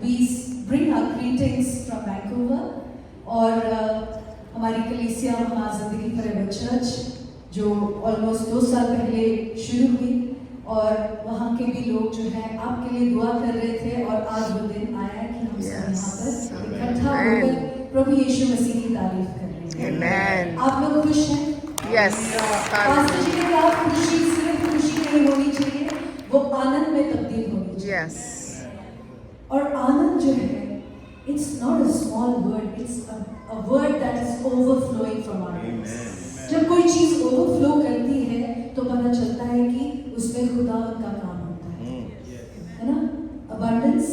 we bring our greetings from Vancouver और हमारी कलीसिया वहाँ जिंदगी फॉरएवर चर्च जो ऑलमोस्ट 2 साल पहले शुरू हुई और वहाँ के भी लोग जो हैं आपके लिए दुआ कर रहे थे और आज वो दिन आया है कि हम सब यहाँ पर इकट्ठा होकर प्रभु यीशु मसीह की तारीफ कर रहे हैं। Amen. आप लोग खुश हैं? Yes. पास्टर जी ने कहा खुशी सिर्फ खुशी नहीं होनी चाहिए, वो आनंद में तब्दील होनी चाहिए। Yes. और आनंद जो है, it's not a small word, it's a word that is overflowing from our lives. जब कोई चीज ओवरफ्लो करती है तो पता चलता है कि उसमें खुदा का काम होता है ना? अबंडेंस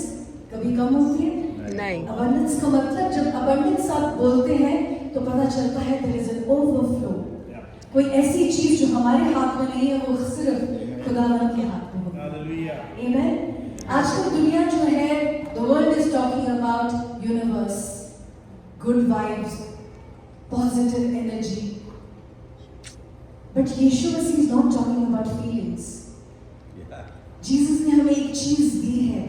कभी कम होती है नहीं। अबंडेंस का मतलब जब अबंडेंस आप बोलते हैं तो पता चलता है there is an overflow। कोई ऐसी चीज जो हमारे हाथ में नहीं है वो सिर्फ खुदावन के हाथ में होती है। Amen। आजकल दुनिया जो है the world is talking about universe, good vibes, positive energy, but Yeshu Masih is not talking about feelings। Jesus ने हमें एक चीज दी है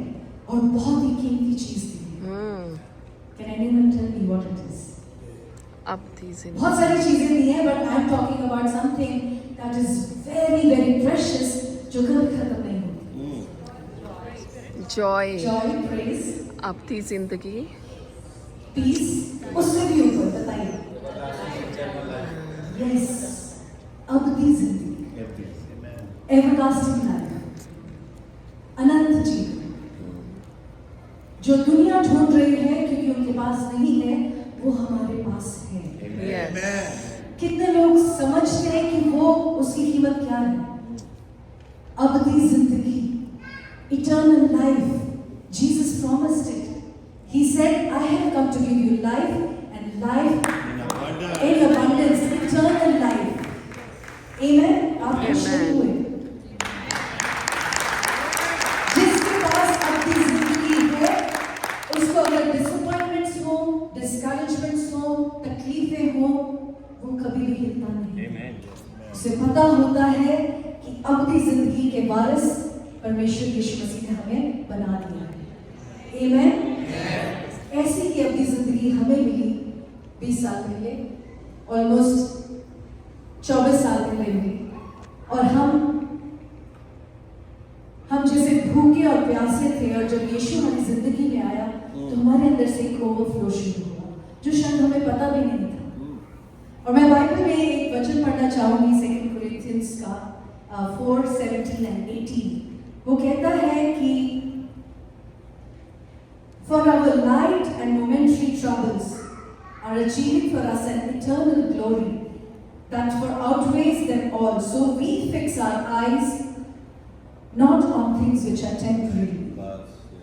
और बहुत ही कीमती चीज दी है। Can anyone tell me what it is? अब थी बहुत सारी चीजें दी हैं but I'm talking about something that is very very precious जो कभी खत्म नहीं होती। जॉय, Joy, praise, अब थी जिंदगी, peace, उससे भी ऊपर बताइए। Yes, अब की जिंदगी, everlasting life, अनंत जीवन, जो दुनिया ढूंढ रही है क्योंकि उनके पास नहीं है, वो हमारे पास है। Yes. कितने लोग समझते हैं कि वो उसकी कीमत क्या है? अबदी जिंदगी, eternal life. Jesus promised it. He said, I have come to give you life and life in abundance, eternal life. Amen. आप खुश हुए? जिसके पास अबदी जिंदगी है, उसको अगर disappointments हो, discouragements हो, तकलीफें हो, वो कभी भी हिलता नहीं। उसे पता होता है कि अबदी जिंदगी के वारिस परमेश्वर यीशु मसीह ने हमें बना दिया है। Amen? ऐसी ही अबदी जिंदगी हमें मिली 20 साल पहले, ऑलमोस्ट 24 साल पहले मिली और हम जैसे भूखे और प्यासे थे और जब यीशु हमारी जिंदगी में आया तो हमारे अंदर से एक ओवरफ्लो शुरू हुआ जो शायद हमें पता भी नहीं था। और मैं बाइबल में एक वचन पढ़ना चाहूंगी 2 कोरिन्थियंस का 4:17 and 18। वो कहता है कि For our light and momentary troubles are achieving for us an eternal glory that far outweighs them all. So we fix our eyes not on things which are temporary,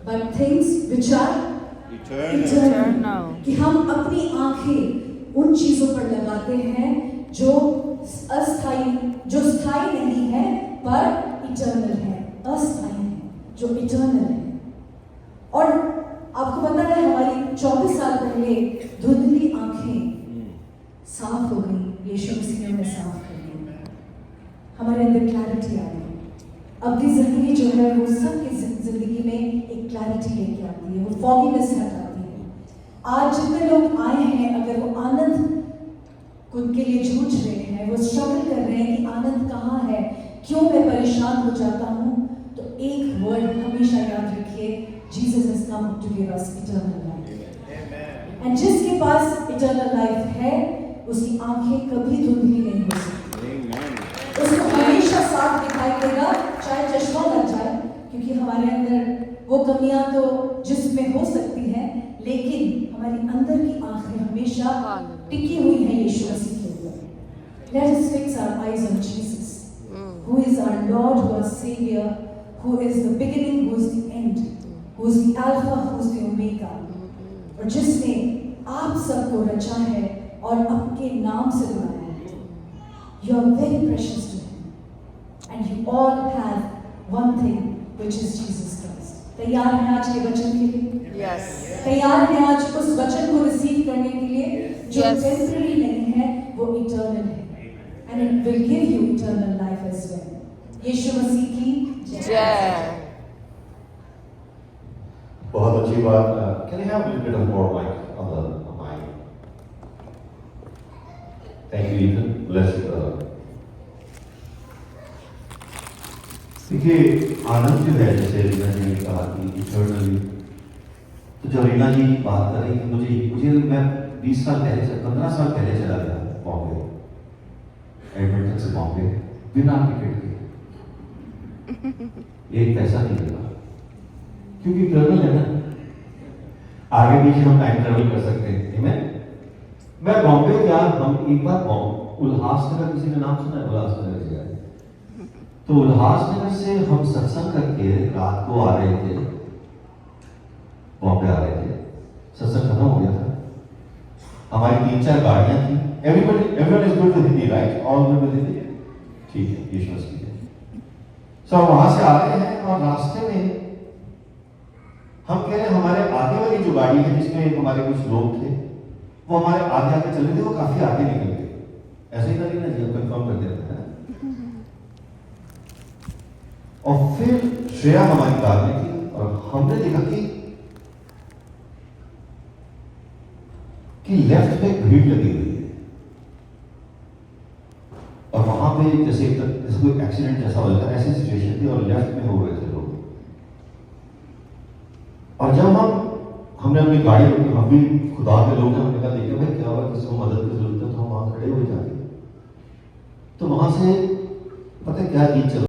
but things which are eternal. कि हम अपनी आंखें उन चीजों पर लगाते हैं जो अस्थाई, जो स्थायी नहीं है पर इटर्नल है, अस्थाई है जो इटर्नल है। और आपको पता है हमारी 24 साल पहले धुंधली आंखें साफ हो गई, यीशु मसीह ने हमें साफ कर दिया, हमारे अंदर क्लैरिटी आ गई। अबदी जिंदगी जो है वो सबकी जिंदगी में एक क्लैरिटी लेके आती है, वो फॉगीनेस हटाती है। आज जितने लोग आए हैं अगर वो आनंद उनके लिए जूझ रहे हैं, वो स्ट्रगल कर रहे हैं कि आनंद कहाँ है, क्यों मैं परेशान हो जाता हूँ, तो एक वर्ड हमेशा याद रखिए, Jesus has come to give us eternal life. And जिसके पास eternal life है, उसकी आंखें कभी धुंधली नहीं हो सकती। उसको हमेशा साफ दिखाई देगा, चाहे चश्मा लग जाए, क्योंकि हमारे अंदर वो कमियां तो जिस्म में हो सकती हैं, लेकिन हमारी अंदर की आंखें हमेशा टिकी हुई हैं यीशु मसीह के ऊपर। Let us fix our eyes on Jesus, who is our Lord, who is Savior, who is the beginning, who is the end, who is the Alpha, who is the Omega, और जिसने आप सबको रचा है और आपके नाम से बुलाया है। You are very precious to Him, and you all have one thing, which is Jesus Christ. तैयार हैं आज के वचन के लिए? Yes. तैयार हैं आज उस वचन को रिसीव करने के लिए जो टेम्पररी नहीं है, वो इटर्नल है, and it will give you eternal life as well. यीशु मसीह की जय। बहुत बहुत अच्छी बात. Can I have a little bit of more mic on the mic? Thank you, Ethan. Bless you. देखिए आनंद जो है, जैसे रीना जी ने कहा कि इटर्नली, तो जब रीना जी बात कर रही थी, मुझे मैं 20 साल पहले से 15 साल पहले चला गया बॉम्बे, एडमिंटन से बॉम्बे, बिना टिकट के. एक पैसा नहीं लगा, क्योंकि इटर्नल है ना, आगे पीछे हम टाइम ट्रेवल कर सकते हैं. मैं बॉम्बे गया, हम एक बार उल्हासनगर, किसी ने नाम सुना है उल्हासनगर गया? तो उल्हासनगर से हम सत्संग करके रात को आ रहे थे, बॉम्बे आ रहे थे, सत्संग खत्म हो गया था. हमारी 3-4 गाड़ियां थी. Everyone is good with Hindi, right? All good with Hindi, ठीक है, ईश्वर की है. सो वहां से आ रहे हैं और रास्ते में हम कह रहे हैं, हमारे आगे वाली जो गाड़ी है जिसमें हमारे कुछ लोग थे, वो हमारे आगे आगे चल रहे थे, वो काफी आगे निकल गए. ऐसे ही करिए ना जी, हम कंफर्म कर देते हैं. और फिर श्रेया हमारी कार में थी और हमने देखा कि लेफ्ट में भीड़ लगी हुई है, और वहां पे जैसे कोई एक्सीडेंट जैसा हो जाता है, ऐसी सिचुएशन थी, और लेफ्ट में हो रहे थे लोग. और जब हमने अपनी गाड़ी रोकी, हम भी खुदा के लोग हैं, हमने कहा देखिए भाई क्या हुआ, किसी को मदद की जरूरत है, तो हम वहां खड़े हो जाएंगे. तो वहां से पता क्या गीत चल